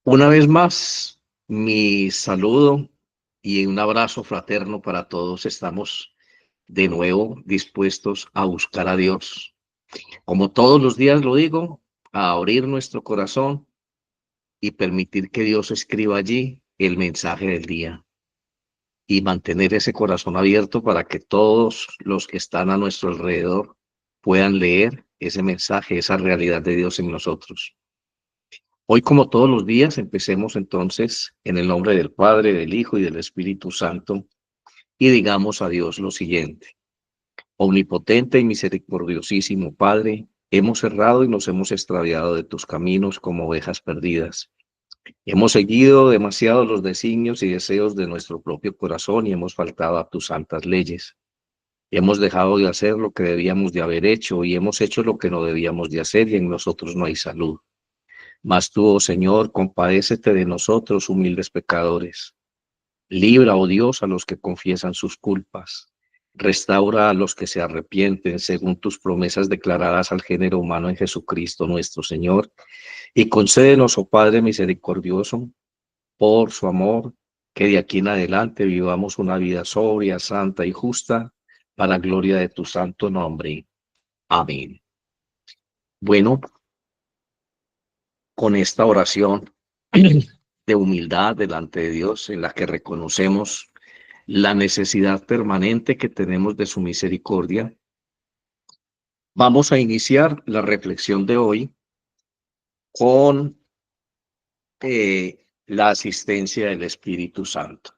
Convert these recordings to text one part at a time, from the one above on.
Una vez más, mi saludo y un abrazo fraterno para todos. Estamos de nuevo dispuestos a buscar a Dios. Como todos los días lo digo, a abrir nuestro corazón y permitir que Dios escriba allí el mensaje del día y mantener ese corazón abierto para que todos los que están a nuestro alrededor puedan leer ese mensaje, esa realidad de Dios en nosotros. Hoy, como todos los días, empecemos entonces en el nombre del Padre, del Hijo y del Espíritu Santo y digamos a Dios lo siguiente. Omnipotente y misericordiosísimo Padre, hemos errado y nos hemos extraviado de tus caminos como ovejas perdidas. Hemos seguido demasiado los designios y deseos de nuestro propio corazón y hemos faltado a tus santas leyes. Hemos dejado de hacer lo que debíamos de haber hecho y hemos hecho lo que no debíamos de hacer y en nosotros no hay salud. Mas tú, oh Señor, compadécete de nosotros, humildes pecadores. Libra, oh Dios, a los que confiesan sus culpas. Restaura a los que se arrepienten según tus promesas declaradas al género humano en Jesucristo nuestro Señor. Y concédenos, oh Padre misericordioso, por su amor, que de aquí en adelante vivamos una vida sobria, santa y justa, para gloria de tu santo nombre. Amén. Bueno, con esta oración de humildad delante de Dios, en la que reconocemos la necesidad permanente que tenemos de su misericordia, vamos a iniciar la reflexión de hoy con la asistencia del Espíritu Santo.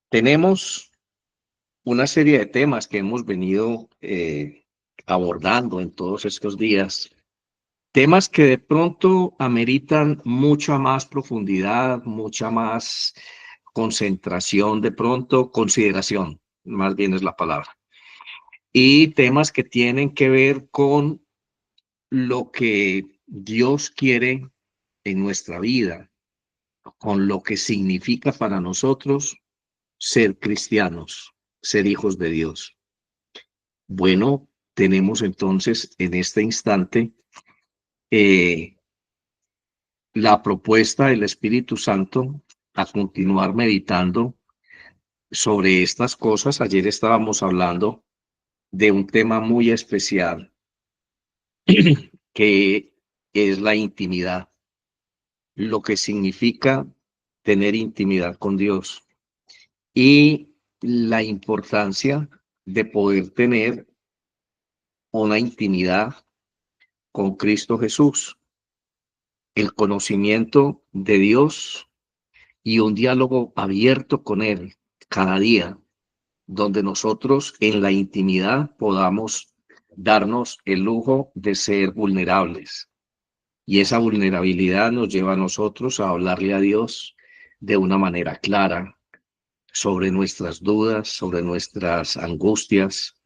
Tenemos una serie de temas que hemos venido abordando en todos estos días, temas que de pronto ameritan mucha más profundidad, mucha más concentración, de pronto consideración, más bien es la palabra, y temas que tienen que ver con lo que Dios quiere en nuestra vida, con lo que significa para nosotros ser cristianos, ser hijos de Dios. Bueno, tenemos entonces en este instante eh, la propuesta del Espíritu Santo a continuar meditando sobre estas cosas. Ayer estábamos hablando de un tema muy especial que es la intimidad, lo que significa tener intimidad con Dios y la importancia de poder tener una intimidad con Cristo Jesús, el conocimiento de Dios y un diálogo abierto con Él cada día, donde nosotros en la intimidad podamos darnos el lujo de ser vulnerables. Y esa vulnerabilidad nos lleva a nosotros a hablarle a Dios de una manera clara sobre nuestras dudas, sobre nuestras angustias,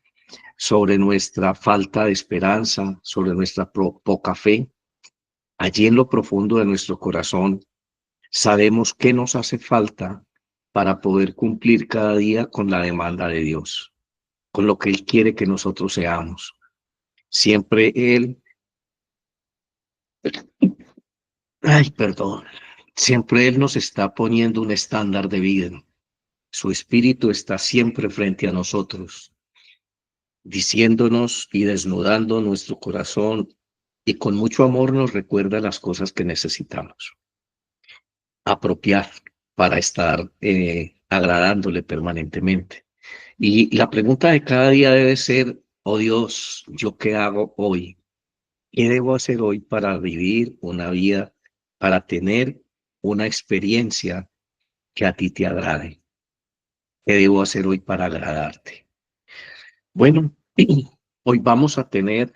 sobre nuestra falta de esperanza, sobre nuestra poca fe. Allí en lo profundo de nuestro corazón sabemos qué nos hace falta para poder cumplir cada día con la demanda de Dios, con lo que Él quiere que nosotros seamos. Siempre perdón, siempre Él nos está poniendo un estándar de vida. Su espíritu está siempre frente a nosotros, diciéndonos y desnudando nuestro corazón y con mucho amor nos recuerda las cosas que necesitamos apropiar para estar agradándole permanentemente. Y la pregunta de cada día debe ser, oh Dios, ¿yo qué hago hoy? ¿Qué debo hacer hoy para vivir una vida, para tener una experiencia que a ti te agrade? ¿Qué debo hacer hoy para agradarte? Bueno, hoy vamos a tener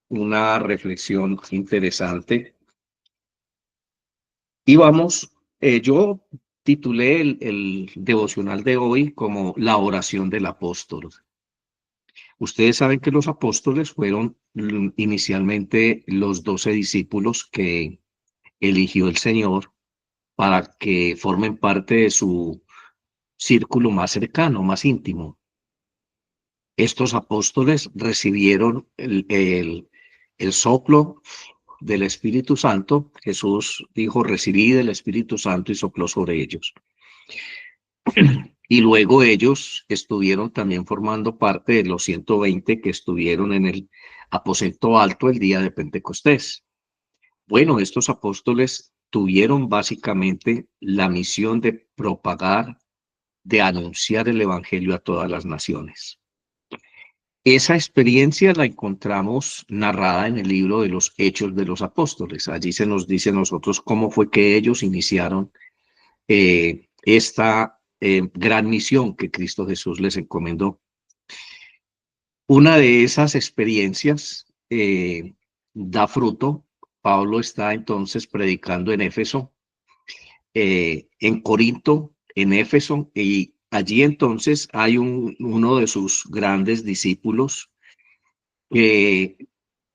una reflexión interesante y yo titulé el devocional de hoy como la oración del apóstol. Ustedes saben que los apóstoles fueron inicialmente los 12 discípulos que eligió el Señor para que formen parte de su círculo más cercano, más íntimo. Estos apóstoles recibieron el soplo del Espíritu Santo, Jesús dijo, recibid el Espíritu Santo y sopló sobre ellos. Y luego ellos estuvieron también formando parte de los 120 que estuvieron en el aposento alto el día de Pentecostés. Bueno, estos apóstoles tuvieron básicamente la misión de propagar, de anunciar el evangelio a todas las naciones. Esa experiencia la encontramos narrada en el libro de los Hechos de los Apóstoles. Allí se nos dice a nosotros cómo fue que ellos iniciaron esta gran misión que Cristo Jesús les encomendó. Una de esas experiencias da fruto. Pablo está entonces predicando en Éfeso, en Corinto, en Éfeso, y allí entonces hay uno de sus grandes discípulos que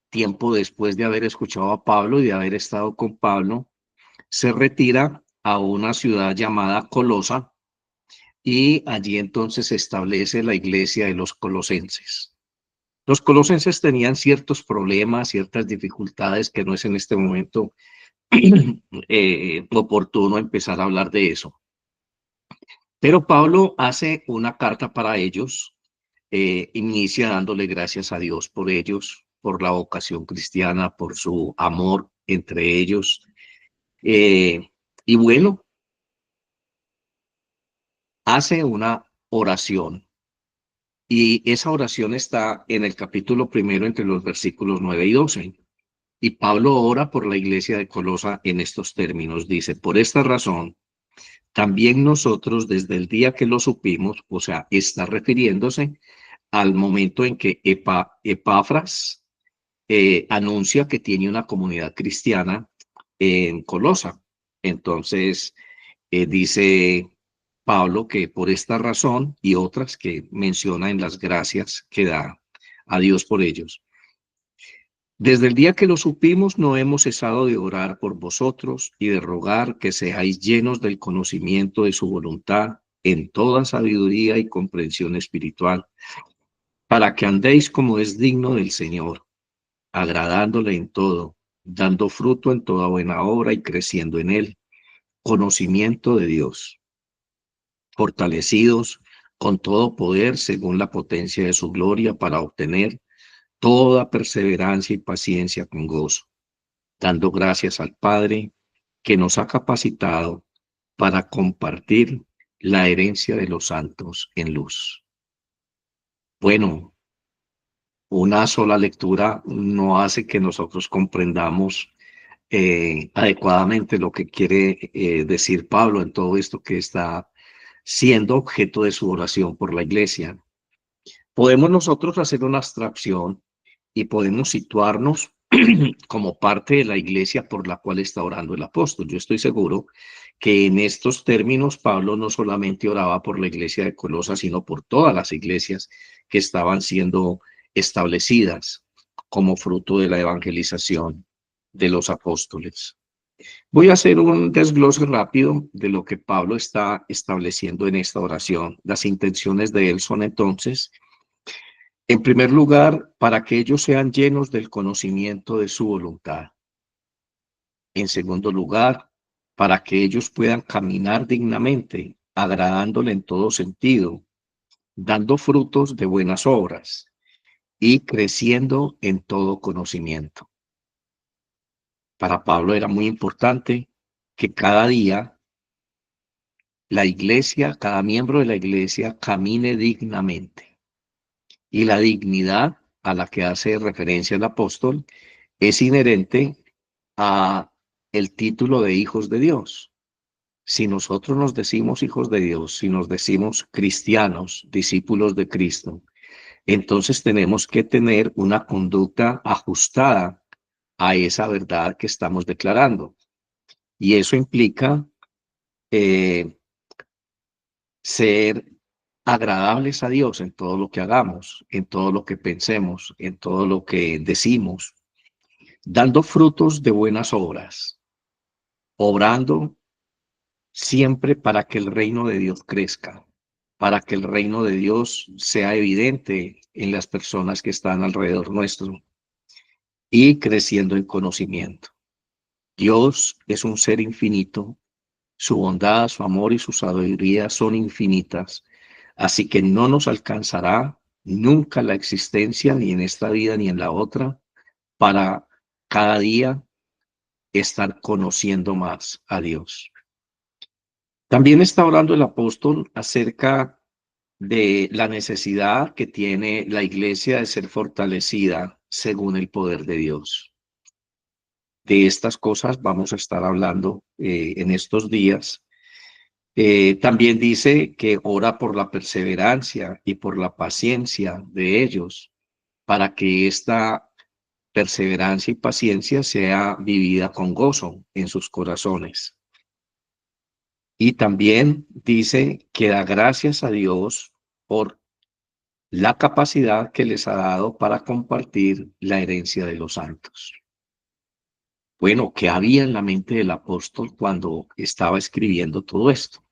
tiempo después de haber escuchado a Pablo y de haber estado con Pablo, se retira a una ciudad llamada Colosa y allí entonces se establece la iglesia de los colosenses. Los colosenses tenían ciertos problemas, ciertas dificultades que no es en este momento oportuno empezar a hablar de eso. Pero Pablo hace una carta para ellos, inicia dándole gracias a Dios por ellos, por la vocación cristiana, por su amor entre ellos. Y bueno, hace una oración. Y esa oración está en el capítulo 1 entre los versículos 9 y 12. Y Pablo ora por la iglesia de Colosa en estos términos. Dice, por esta razón, también nosotros desde el día que lo supimos, o sea, está refiriéndose al momento en que Epafras anuncia que tiene una comunidad cristiana en Colosa. Entonces, dice Pablo que por esta razón y otras que menciona en las gracias que da a Dios por ellos. Desde el día que lo supimos, no hemos cesado de orar por vosotros y de rogar que seáis llenos del conocimiento de su voluntad en toda sabiduría y comprensión espiritual, para que andéis como es digno del Señor, agradándole en todo, dando fruto en toda buena obra y creciendo en él, conocimiento de Dios, fortalecidos con todo poder según la potencia de su gloria para obtener toda perseverancia y paciencia con gozo, dando gracias al Padre que nos ha capacitado para compartir la herencia de los santos en luz. Bueno, una sola lectura no hace que nosotros comprendamos adecuadamente lo que quiere decir Pablo en todo esto que está siendo objeto de su oración por la iglesia. Podemos nosotros hacer una abstracción y podemos situarnos como parte de la iglesia por la cual está orando el apóstol. Yo estoy seguro que en estos términos Pablo no solamente oraba por la iglesia de Colosas, sino por todas las iglesias que estaban siendo establecidas como fruto de la evangelización de los apóstoles. Voy a hacer un desglose rápido de lo que Pablo está estableciendo en esta oración. Las intenciones de él son entonces, en primer lugar, para que ellos sean llenos del conocimiento de su voluntad. En segundo lugar, para que ellos puedan caminar dignamente, agradándole en todo sentido, dando frutos de buenas obras y creciendo en todo conocimiento. Para Pablo era muy importante que cada día la iglesia, cada miembro de la iglesia camine dignamente. Y la dignidad a la que hace referencia el apóstol es inherente a el título de hijos de Dios. Si nosotros nos decimos hijos de Dios, si nos decimos cristianos, discípulos de Cristo, entonces tenemos que tener una conducta ajustada a esa verdad que estamos declarando. Y eso implica ser agradables a Dios en todo lo que hagamos, en todo lo que pensemos, en todo lo que decimos, dando frutos de buenas obras, obrando siempre para que el reino de Dios crezca, para que el reino de Dios sea evidente en las personas que están alrededor nuestro. y creciendo en conocimiento. Dios es un ser infinito, su bondad, su amor y su sabiduría son infinitas, así que no nos alcanzará nunca la existencia, ni en esta vida ni en la otra, para cada día estar conociendo más a Dios. También está hablando el apóstol acerca de la necesidad que tiene la iglesia de ser fortalecida según el poder de Dios. De estas cosas vamos a estar hablando en estos días. También dice que ora por la perseverancia y por la paciencia de ellos, para que esta perseverancia y paciencia sea vivida con gozo en sus corazones. Y también dice que da gracias a Dios por la capacidad que les ha dado para compartir la herencia de los santos. Bueno, ¿qué había en la mente del apóstol cuando estaba escribiendo todo esto?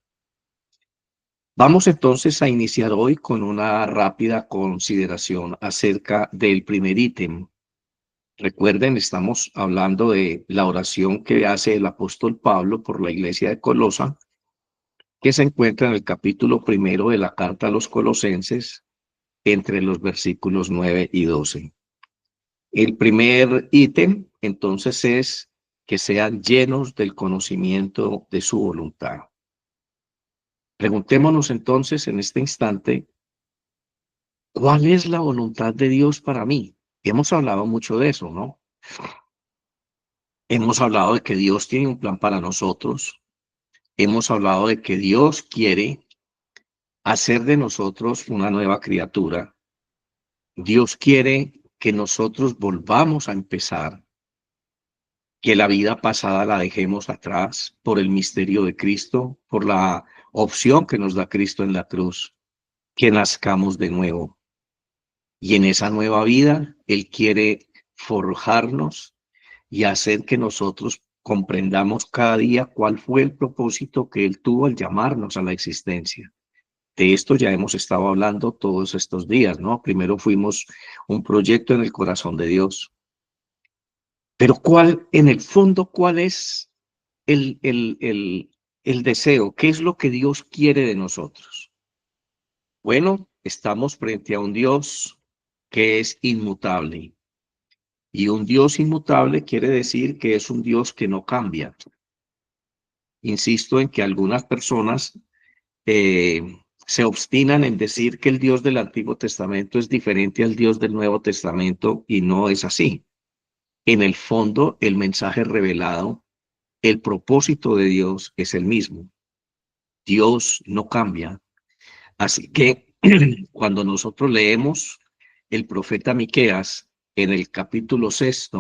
Vamos entonces a iniciar hoy con una rápida consideración acerca del primer ítem. Recuerden, estamos hablando de la oración que hace el apóstol Pablo por la iglesia de Colosa, que se encuentra en el capítulo 1 de la carta a los Colosenses, entre los versículos 9 y 12. El primer ítem, entonces, es que sean llenos del conocimiento de su voluntad. Preguntémonos entonces en este instante, ¿cuál es la voluntad de Dios para mí? Hemos hablado mucho de eso, ¿no? Hemos hablado de que Dios tiene un plan para nosotros. Hemos hablado de que Dios quiere hacer de nosotros una nueva criatura. Dios quiere que nosotros volvamos a empezar, que la vida pasada la dejemos atrás por el misterio de Cristo, por la opción que nos da Cristo en la cruz, que nazcamos de nuevo. Y en esa nueva vida, Él quiere forjarnos y hacer que nosotros comprendamos cada día cuál fue el propósito que Él tuvo al llamarnos a la existencia. De esto ya hemos estado hablando todos estos días, ¿no? Primero fuimos un proyecto en el corazón de Dios. Pero en el fondo, ¿cuál es el deseo? ¿Qué es lo que Dios quiere de nosotros? Bueno, estamos frente a un Dios que es inmutable. Y un Dios inmutable quiere decir que es un Dios que no cambia. Insisto en que algunas personas se obstinan en decir que el Dios del Antiguo Testamento es diferente al Dios del Nuevo Testamento y no es así. En el fondo, el mensaje revelado, el propósito de Dios es el mismo. Dios no cambia. Así que cuando nosotros leemos el profeta Miqueas en el capítulo 6,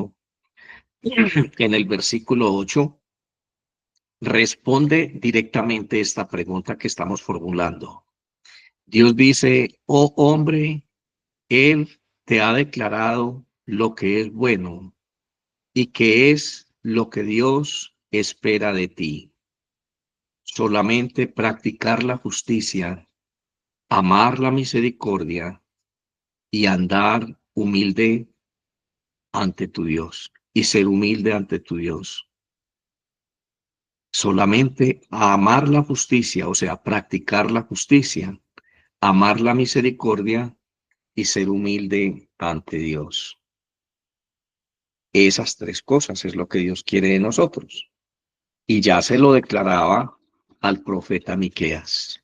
en el versículo 8, responde directamente esta pregunta que estamos formulando. Dios dice, oh hombre, Él te ha declarado lo que es bueno y que es lo que Dios espera de ti. Solamente practicar la justicia, amar la misericordia y andar humilde ante tu Dios y ser humilde ante tu Dios. Solamente amar la justicia, o sea, practicar la justicia, amar la misericordia y ser humilde ante Dios. Esas tres cosas es lo que Dios quiere de nosotros. Y ya se lo declaraba al profeta Miqueas.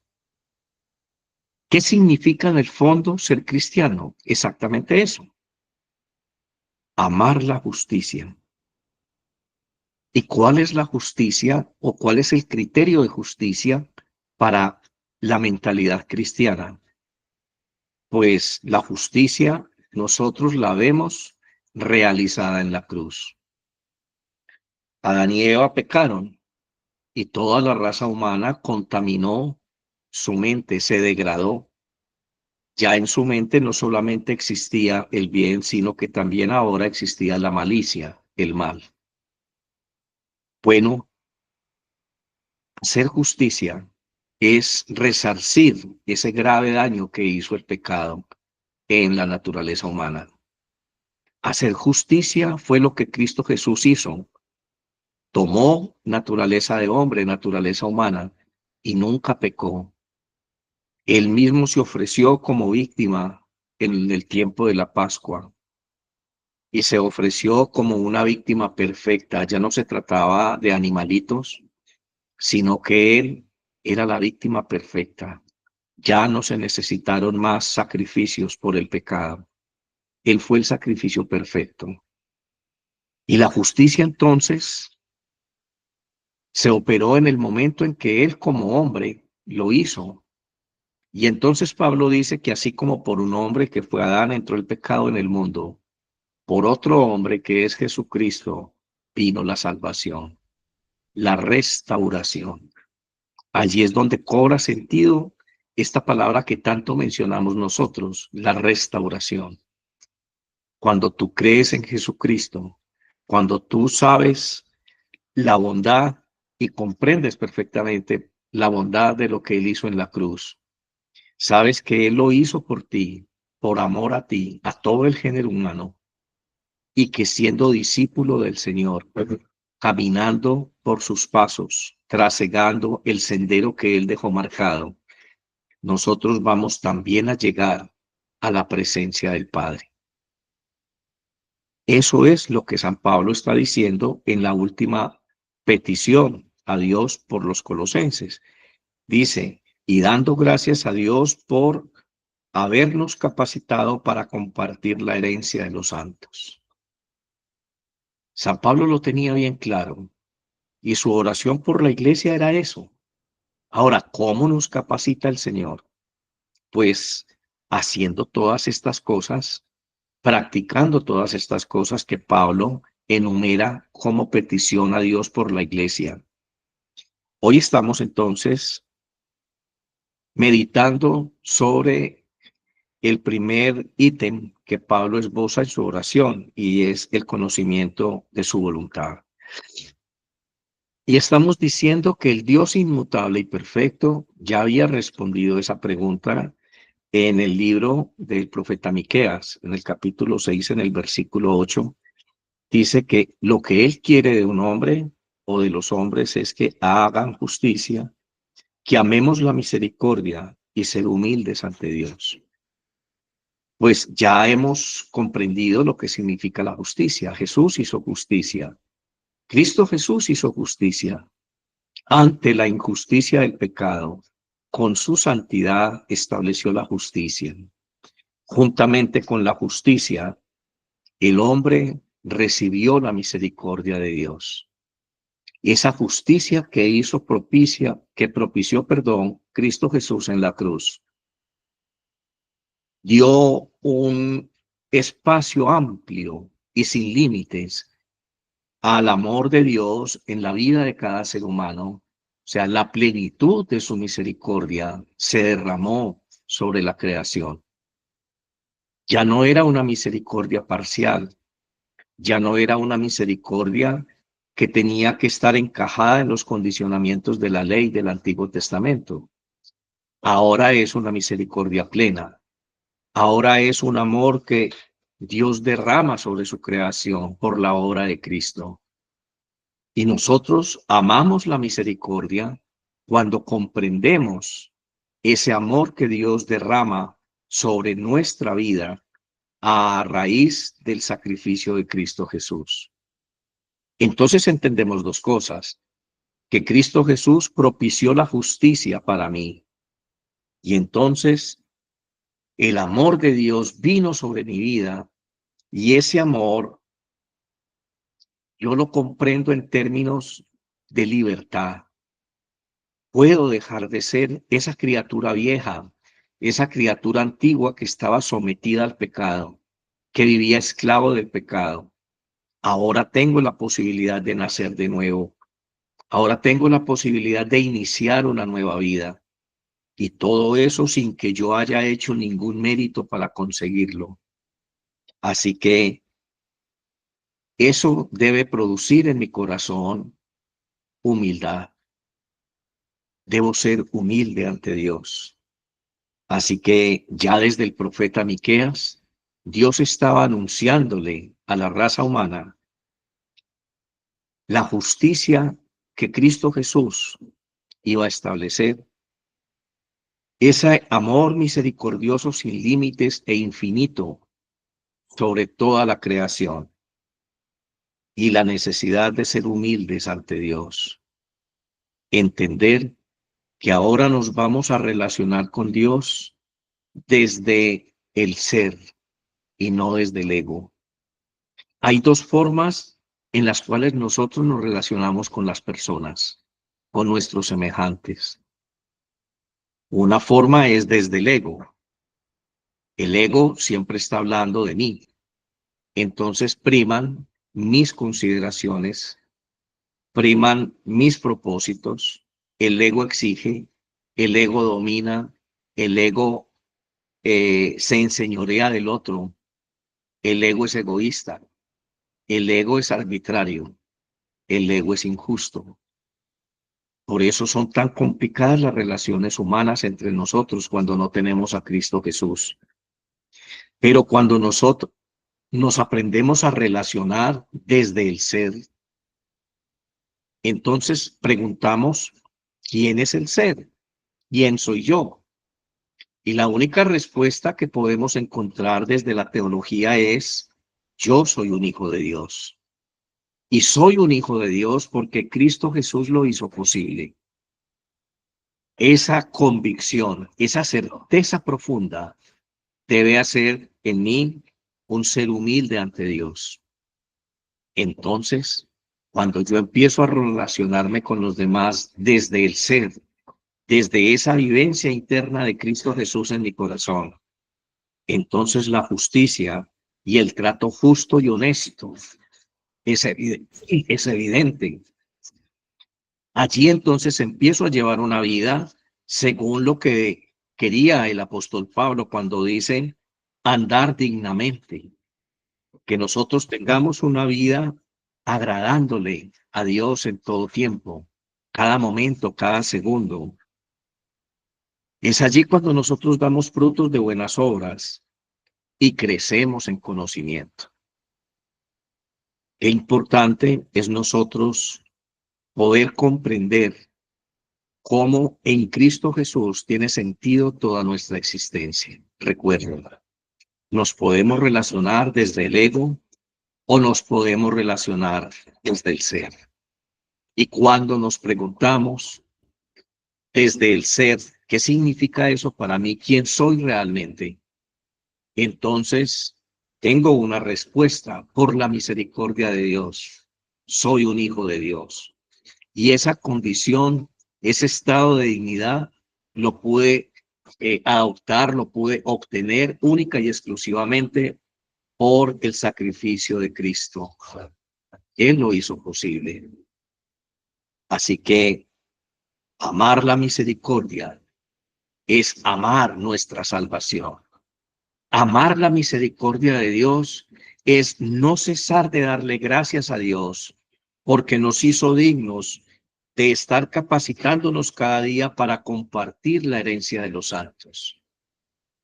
¿Qué significa en el fondo ser cristiano? Exactamente eso. Amar la justicia. ¿Y cuál es la justicia o cuál es el criterio de justicia para la mentalidad cristiana? Pues la justicia nosotros la vemos realizada en la cruz. Adán y Eva pecaron y toda la raza humana contaminó su mente, se degradó. Ya en su mente no solamente existía el bien, sino que también ahora existía la malicia, el mal. Bueno, hacer justicia es resarcir ese grave daño que hizo el pecado en la naturaleza humana. Hacer justicia fue lo que Cristo Jesús hizo. Tomó naturaleza de hombre, naturaleza humana, y nunca pecó. Él mismo se ofreció como víctima en el tiempo de la Pascua y se ofreció como una víctima perfecta. Ya no se trataba de animalitos, sino que él era la víctima perfecta. Ya no se necesitaron más sacrificios por el pecado. Él fue el sacrificio perfecto. Y la justicia entonces se operó en el momento en que él como hombre lo hizo. Y entonces Pablo dice que así como por un hombre que fue Adán entró el pecado en el mundo, por otro hombre que es Jesucristo vino la salvación, la restauración. Allí es donde cobra sentido esta palabra que tanto mencionamos nosotros, la restauración. Cuando tú crees en Jesucristo, cuando tú sabes la bondad y comprendes perfectamente la bondad de lo que Él hizo en la cruz, sabes que Él lo hizo por ti, por amor a ti, a todo el género humano, y que siendo discípulo del Señor, caminando por sus pasos, trasegando el sendero que Él dejó marcado, nosotros vamos también a llegar a la presencia del Padre. Eso es lo que San Pablo está diciendo en la última petición a Dios por los colosenses. Dice, y dando gracias a Dios por habernos capacitado para compartir la herencia de los santos. San Pablo lo tenía bien claro y su oración por la iglesia era eso. Ahora, ¿cómo nos capacita el Señor? Pues haciendo todas estas cosas, practicando todas estas cosas que Pablo enumera como petición a Dios por la iglesia. Hoy estamos entonces meditando sobre el primer ítem que Pablo esboza en su oración y es el conocimiento de su voluntad. Y estamos diciendo que el Dios inmutable y perfecto ya había respondido esa pregunta en el libro del profeta Miqueas, en el capítulo 6, en el versículo 8, dice que lo que él quiere de un hombre o de los hombres es que hagan justicia, que amemos la misericordia y ser humildes ante Dios. Pues ya hemos comprendido lo que significa la justicia. Jesús hizo justicia. Cristo Jesús hizo justicia. Ante la injusticia del pecado, con su santidad estableció la justicia. Juntamente con la justicia, el hombre recibió la misericordia de Dios. Esa justicia que hizo propició, Cristo Jesús en la cruz, dio un espacio amplio y sin límites al amor de Dios en la vida de cada ser humano. O sea, la plenitud de su misericordia se derramó sobre la creación. Ya no era una misericordia parcial, ya no era una misericordia que tenía que estar encajada en los condicionamientos de la ley del Antiguo Testamento. Ahora es una misericordia plena. Ahora es un amor que Dios derrama sobre su creación por la obra de Cristo. Y nosotros amamos la misericordia cuando comprendemos ese amor que Dios derrama sobre nuestra vida a raíz del sacrificio de Cristo Jesús. Entonces entendemos dos cosas, que Cristo Jesús propició la justicia para mí y entonces el amor de Dios vino sobre mi vida y ese amor yo lo comprendo en términos de libertad. Puedo dejar de ser esa criatura vieja, esa criatura antigua que estaba sometida al pecado, que vivía esclavo del pecado. Ahora tengo la posibilidad de nacer de nuevo. Ahora tengo la posibilidad de iniciar una nueva vida. Y todo eso sin que yo haya hecho ningún mérito para conseguirlo. Así que eso debe producir en mi corazón humildad. Debo ser humilde ante Dios. Así que ya desde el profeta Miqueas Dios estaba anunciándole a la raza humana la justicia que Cristo Jesús iba a establecer, ese amor misericordioso sin límites e infinito sobre toda la creación y la necesidad de ser humildes ante Dios. Entender que ahora nos vamos a relacionar con Dios desde el ser y no desde el ego. Hay dos formas en las cuales nosotros nos relacionamos con las personas, con nuestros semejantes. Una forma es desde el ego. El ego siempre está hablando de mí. Entonces priman mis consideraciones, priman mis propósitos. El ego exige, el ego domina, el ego se enseñorea del otro. El ego es egoísta, el ego es arbitrario, el ego es injusto. Por eso son tan complicadas las relaciones humanas entre nosotros cuando no tenemos a Cristo Jesús. Pero cuando nosotros nos aprendemos a relacionar desde el ser, entonces preguntamos, ¿quién es el ser? ¿Quién soy yo? Y la única respuesta que podemos encontrar desde la teología es, yo soy un hijo de Dios. Y soy un hijo de Dios porque Cristo Jesús lo hizo posible. Esa convicción, esa certeza profunda debe hacer en mí un ser humilde ante Dios. Entonces, cuando yo empiezo a relacionarme con los demás desde el ser, desde esa vivencia interna de Cristo Jesús en mi corazón, entonces la justicia y el trato justo y honesto es evidente. Allí entonces empiezo a llevar una vida según lo que quería el apóstol Pablo cuando dice andar dignamente, que nosotros tengamos una vida agradándole a Dios en todo tiempo, cada momento, cada segundo. Es allí cuando nosotros damos frutos de buenas obras y crecemos en conocimiento. Qué importante es nosotros poder comprender cómo en Cristo Jesús tiene sentido toda nuestra existencia. Recuerda, nos podemos relacionar desde el ego o nos podemos relacionar desde el ser. Y cuando nos preguntamos desde el ser, ¿qué significa eso para mí? ¿Quién soy realmente? Entonces, tengo una respuesta por la misericordia de Dios. Soy un hijo de Dios. Y esa condición, ese estado de dignidad, lo pude adoptar, lo pude obtener única y exclusivamente por el sacrificio de Cristo. Él lo hizo posible. Así que amar la misericordia es amar nuestra salvación. Amar la misericordia de Dios es no cesar de darle gracias a Dios porque nos hizo dignos de estar capacitándonos cada día para compartir la herencia de los santos.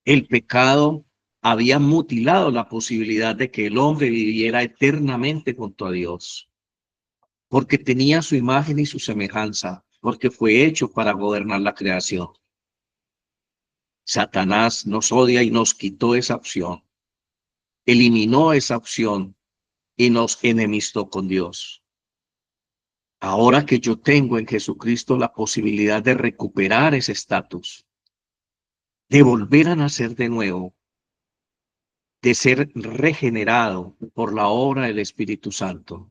El pecado había mutilado la posibilidad de que el hombre viviera eternamente junto a Dios, porque tenía su imagen y su semejanza, porque fue hecho para gobernar la creación. Satanás nos odia y nos quitó esa opción, eliminó esa opción y nos enemistó con Dios. Ahora que yo tengo en Jesucristo la posibilidad de recuperar ese estatus, de volver a nacer de nuevo, de ser regenerado por la obra del Espíritu Santo,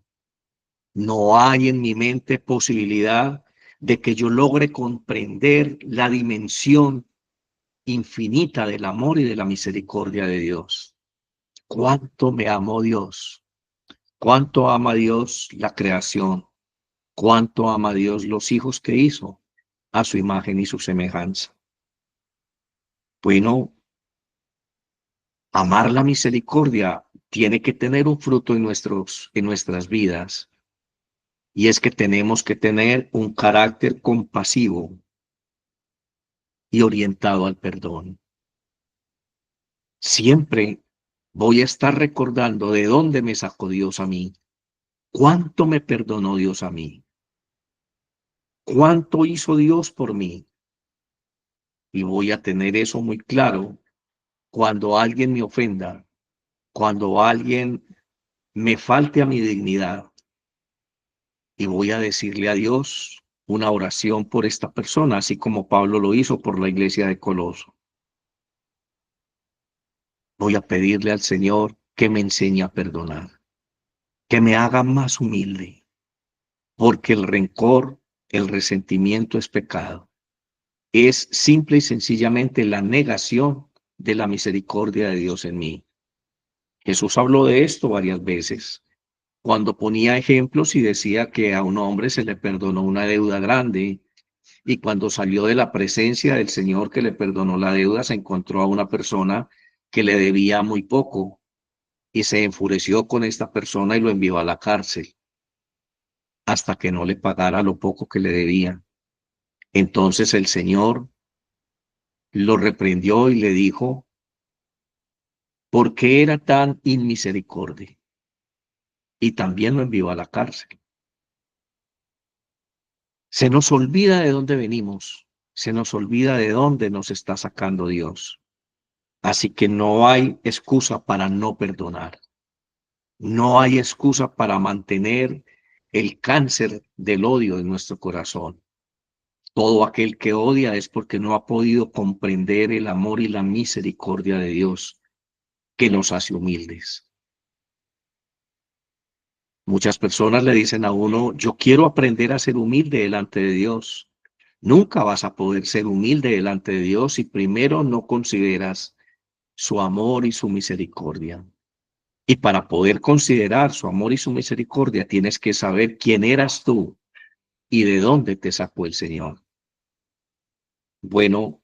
no hay en mi mente posibilidad de que yo logre comprender la dimensión infinita del amor y de la misericordia de Dios. ¿Cuánto me amó Dios? ¿Cuánto ama Dios la creación? ¿Cuánto ama Dios los hijos que hizo a su imagen y su semejanza? Bueno, amar la misericordia tiene que tener un fruto en nuestras vidas. Y es que tenemos que tener un carácter compasivo y orientado al perdón. Siempre Voy a estar recordando de dónde me sacó Dios a mí, cuánto me perdonó Dios a mí, cuánto hizo Dios por mí. Y voy a tener eso muy claro cuando alguien me ofenda, cuando alguien me falte a mi dignidad. Y voy a decirle a Dios una oración por esta persona, así como Pablo lo hizo por la iglesia de Coloso. Voy a pedirle al Señor que me enseñe a perdonar, que me haga más humilde, porque el rencor, el resentimiento es pecado. Es simple y sencillamente la negación de la misericordia de Dios en mí. Jesús habló de esto varias veces, cuando ponía ejemplos y decía que a un hombre se le perdonó una deuda grande, y cuando salió de la presencia del Señor que le perdonó la deuda, se encontró a una persona que le debía muy poco y se enfureció con esta persona y lo envió a la cárcel hasta que no le pagara lo poco que le debía. Entonces el Señor lo reprendió y le dijo, ¿por qué era tan inmisericordia? Y también lo envió a la cárcel. Se nos olvida de dónde venimos, se nos olvida de dónde nos está sacando Dios. Así que no hay excusa para no perdonar. No hay excusa para mantener el cáncer del odio en nuestro corazón. Todo aquel que odia es porque no ha podido comprender el amor y la misericordia de Dios que nos hace humildes. Muchas personas le dicen a uno, yo quiero aprender a ser humilde delante de Dios. Nunca vas a poder ser humilde delante de Dios si primero no consideras su amor y su misericordia. Y para poder considerar su amor y su misericordia, tienes que saber quién eras tú y de dónde te sacó el Señor. Bueno,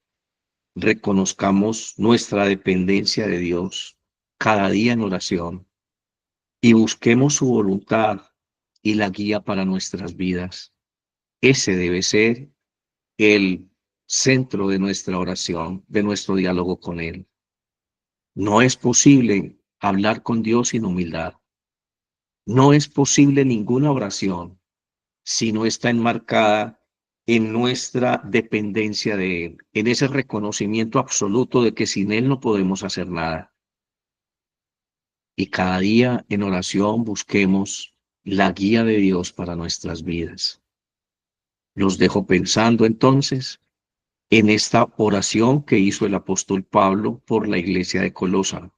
reconozcamos nuestra dependencia de Dios cada día en oración y busquemos su voluntad y la guía para nuestras vidas. Ese debe ser el centro de nuestra oración, de nuestro diálogo con Él. No es posible hablar con Dios sin humildad. No es posible ninguna oración si no está enmarcada en nuestra dependencia de Él, en ese reconocimiento absoluto de que sin Él no podemos hacer nada. Y cada día en oración busquemos la guía de Dios para nuestras vidas. Los dejo pensando entonces en esta oración que hizo el apóstol Pablo por la iglesia de Colosa.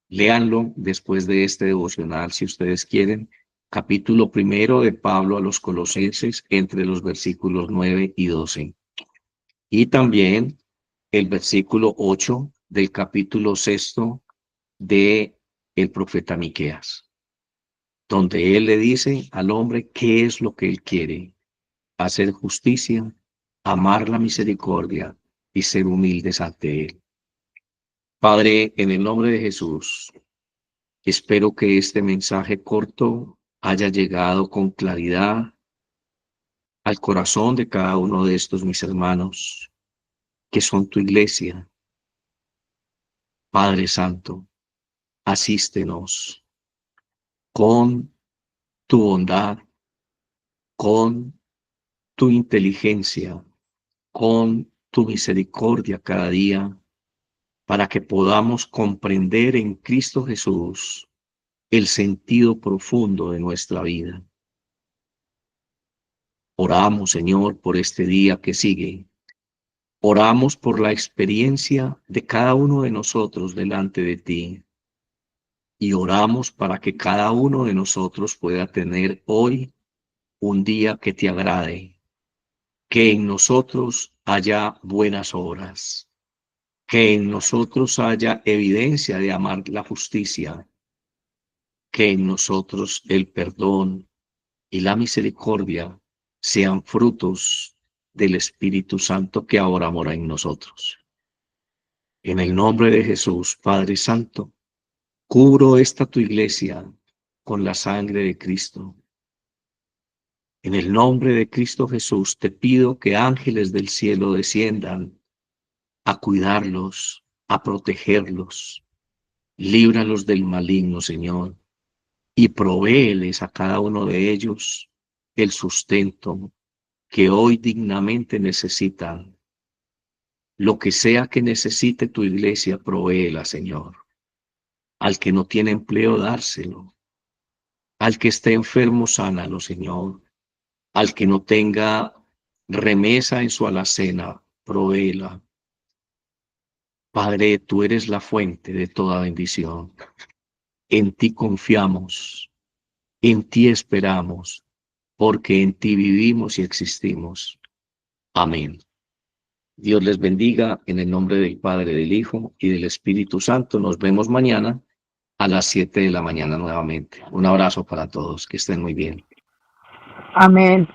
Léanlo después de este devocional, si ustedes quieren, capítulo primero de Pablo a los Colosenses, entre los versículos 9 y 12. Y también el versículo 8 del capítulo sexto de el profeta Miqueas, donde él le dice al hombre qué es lo que él quiere: hacer justicia, amar la misericordia y ser humildes ante él. Padre, en el nombre de Jesús, espero que este mensaje corto haya llegado con claridad al corazón de cada uno de estos mis hermanos, que son tu iglesia. Padre Santo, asístenos con tu bondad, con tu inteligencia, con tu misericordia cada día, para que podamos comprender en Cristo Jesús el sentido profundo de nuestra vida. Oramos, Señor, por este día que sigue. Oramos por la experiencia de cada uno de nosotros delante de ti. Y oramos para que cada uno de nosotros pueda tener hoy un día que te agrade, que en nosotros haya buenas obras, que en nosotros haya evidencia de amar la justicia, que en nosotros el perdón y la misericordia sean frutos del Espíritu Santo que ahora mora en nosotros. En el nombre de Jesús, Padre Santo, cubro esta tu iglesia con la sangre de Cristo. En el nombre de Cristo Jesús, te pido que ángeles del cielo desciendan a cuidarlos, a protegerlos. Líbralos del maligno, Señor, y provéeles a cada uno de ellos el sustento que hoy dignamente necesitan. Lo que sea que necesite tu iglesia, provéela, Señor. Al que no tiene empleo, dárselo. Al que esté enfermo, sánalo, Señor. Al que no tenga remesa en su alacena, provéela. Padre, tú eres la fuente de toda bendición. En ti confiamos, en ti esperamos, porque en ti vivimos y existimos. Amén. Dios les bendiga en el nombre del Padre, del Hijo y del Espíritu Santo. Nos vemos mañana a las 7 de la mañana nuevamente. Un abrazo para todos, que estén muy bien. Amén.